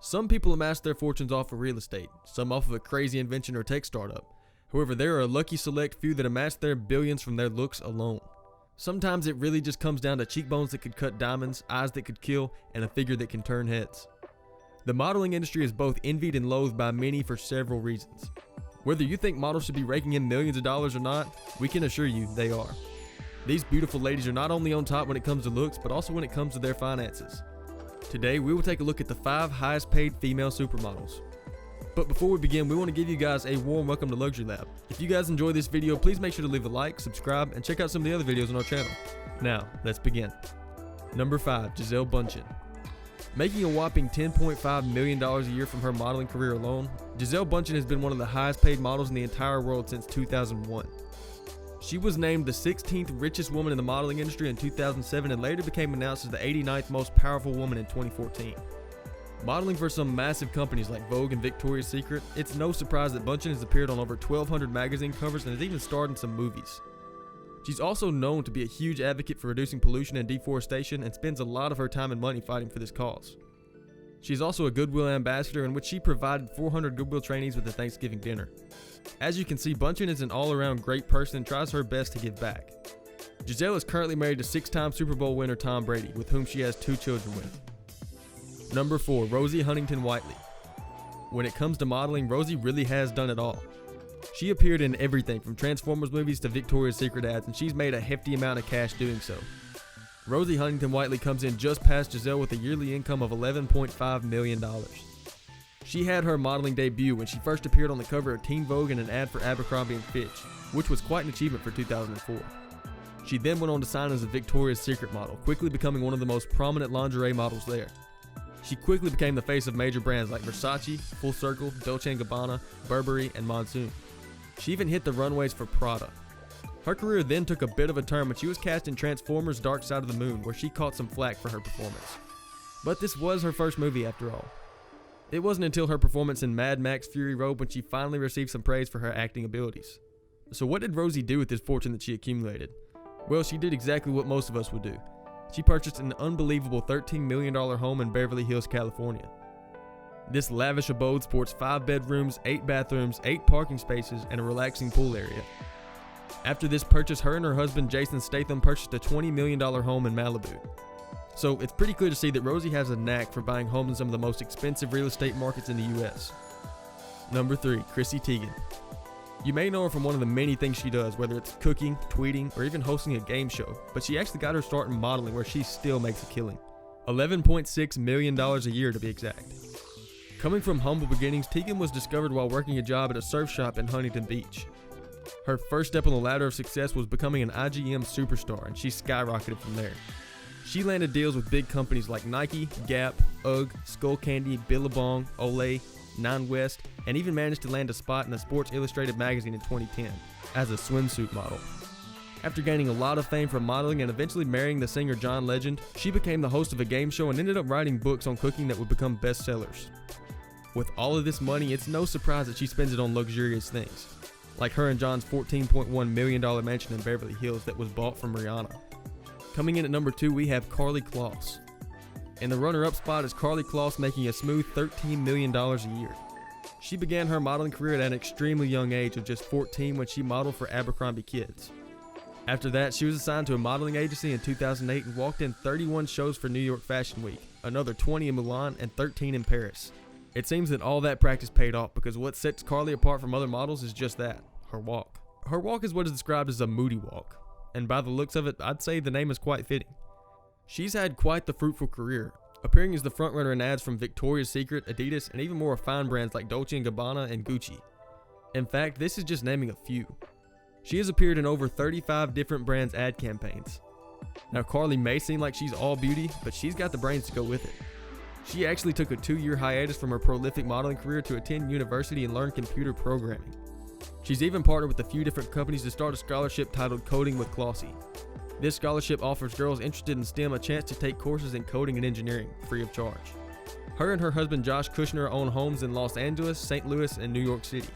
Some people amass their fortunes off of real estate, some off of a crazy invention or tech startup. However, there are a lucky select few that amass their billions from their looks alone. Sometimes it really just comes down to cheekbones that could cut diamonds, eyes that could kill, and a figure that can turn heads. The modeling industry is both envied and loathed by many for several reasons. Whether you think models should be raking in millions of dollars or not, we can assure you they are. These beautiful ladies are not only on top when it comes to looks, but also when it comes to their finances. Today, we will take a look at the 5 highest paid female supermodels. But before we begin, we want to give you guys a warm welcome to Luxury Lab. If you guys enjoy this video, please make sure to leave a like, subscribe, and check out some of the other videos on our channel. Now, let's begin. Number 5, Gisele Bündchen. Making a whopping $10.5 million a year from her modeling career alone, Gisele Bündchen has been one of the highest paid models in the entire world since 2001. She was named the 16th richest woman in the modeling industry in 2007 and later became announced as the 89th most powerful woman in 2014. Modeling for some massive companies like Vogue and Victoria's Secret, it's no surprise that Bündchen has appeared on over 1,200 magazine covers and has even starred in some movies. She's also known to be a huge advocate for reducing pollution and deforestation and spends a lot of her time and money fighting for this cause. She's also a Goodwill ambassador in which she provided 400 Goodwill trainees with a Thanksgiving dinner. As you can see, Bündchen is an all-around great person and tries her best to give back. Gisele is currently married to 6-time Super Bowl winner Tom Brady, with whom she has 2 children with. Number 4, Rosie Huntington-Whiteley. When it comes to modeling, Rosie really has done it all. She appeared in everything from Transformers movies to Victoria's Secret ads, and she's made a hefty amount of cash doing so. Rosie Huntington-Whiteley comes in just past Gisele with a yearly income of $11.5 million. She had her modeling debut when she first appeared on the cover of Teen Vogue in an ad for Abercrombie & Fitch, which was quite an achievement for 2004. She then went on to sign as a Victoria's Secret model, quickly becoming one of the most prominent lingerie models there. She quickly became the face of major brands like Versace, Full Circle, Dolce & Gabbana, Burberry, and Monsoon. She even hit the runways for Prada. Her career then took a bit of a turn when she was cast in Transformers: Dark Side of the Moon, where she caught some flack for her performance. But this was her first movie after all. It wasn't until her performance in Mad Max Fury Road when she finally received some praise for her acting abilities. So what did Rosie do with this fortune that she accumulated? Well, she did exactly what most of us would do. She purchased an unbelievable $13 million home in Beverly Hills, California. This lavish abode sports 5 bedrooms, 8 bathrooms, 8 parking spaces, and a relaxing pool area. After this purchase, her and her husband Jason Statham purchased a $20 million home in Malibu. So it's pretty clear to see that Rosie has a knack for buying homes in some of the most expensive real estate markets in the US. Number 3, Chrissy Teigen. You may know her from one of the many things she does, whether it's cooking, tweeting, or even hosting a game show, but she actually got her start in modeling where she still makes a killing. $11.6 million a year to be exact. Coming from humble beginnings, Teigen was discovered while working a job at a surf shop in Huntington Beach. Her first step on the ladder of success was becoming an IGM superstar, and she skyrocketed from there. She landed deals with big companies like Nike, Gap, UGG, Skullcandy, Billabong, Olay, Nine West, and even managed to land a spot in the Sports Illustrated magazine in 2010 as a swimsuit model. After gaining a lot of fame from modeling and eventually marrying the singer John Legend, she became the host of a game show and ended up writing books on cooking that would become bestsellers. With all of this money, it's no surprise that she spends it on luxurious things, like her and John's $14.1 million mansion in Beverly Hills that was bought from Rihanna. Coming in at number 2, we have Karlie Kloss. In the runner-up spot is Karlie Kloss, making a smooth $13 million a year. She began her modeling career at an extremely young age of just 14 when she modeled for Abercrombie Kids. After that, she was assigned to a modeling agency in 2008 and walked in 31 shows for New York Fashion Week, another 20 in Milan, and 13 in Paris. It seems that all that practice paid off because what sets Karlie apart from other models is just that, her walk. Her walk is what is described as a moody walk, and by the looks of it, I'd say the name is quite fitting. She's had quite the fruitful career, appearing as the frontrunner in ads from Victoria's Secret, Adidas, and even more refined brands like Dolce & Gabbana and Gucci. In fact, this is just naming a few. She has appeared in over 35 different brands' ad campaigns. Now, Karlie may seem like she's all beauty, but she's got the brains to go with it. She actually took a 2-year hiatus from her prolific modeling career to attend university and learn computer programming. She's even partnered with a few different companies to start a scholarship titled Coding with Klossy. This scholarship offers girls interested in STEM a chance to take courses in coding and engineering, free of charge. Her and her husband Josh Kushner own homes in Los Angeles, St. Louis, and New York City.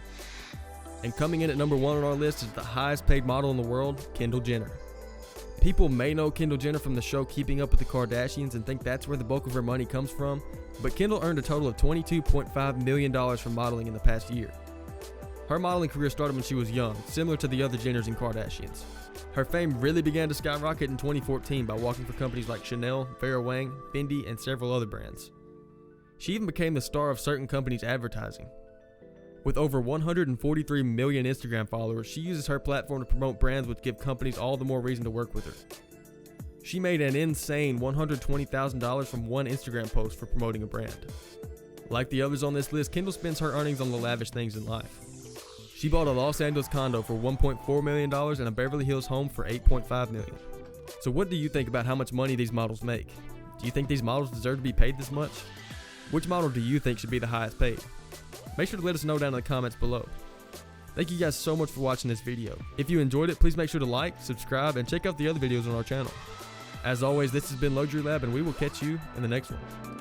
And coming in at number 1 on our list is the highest paid model in the world, Kendall Jenner. People may know Kendall Jenner from the show Keeping Up with the Kardashians and think that's where the bulk of her money comes from, but Kendall earned a total of $22.5 million from modeling in the past year. Her modeling career started when she was young, similar to the other Jenners and Kardashians. Her fame really began to skyrocket in 2014 by walking for companies like Chanel, Vera Wang, Fendi, and several other brands. She even became the star of certain companies' advertising. With over 143 million Instagram followers, she uses her platform to promote brands which give companies all the more reason to work with her. She made an insane $120,000 from one Instagram post for promoting a brand. Like the others on this list, Kendall spends her earnings on the lavish things in life. She bought a Los Angeles condo for $1.4 million and a Beverly Hills home for $8.5 million. So what do you think about how much money these models make? Do you think these models deserve to be paid this much? Which model do you think should be the highest paid? Make sure to let us know down in the comments below. Thank you guys so much for watching this video. If you enjoyed it, please make sure to like, subscribe, and check out the other videos on our channel. As always, this has been Luxury Lab, and we will catch you in the next one.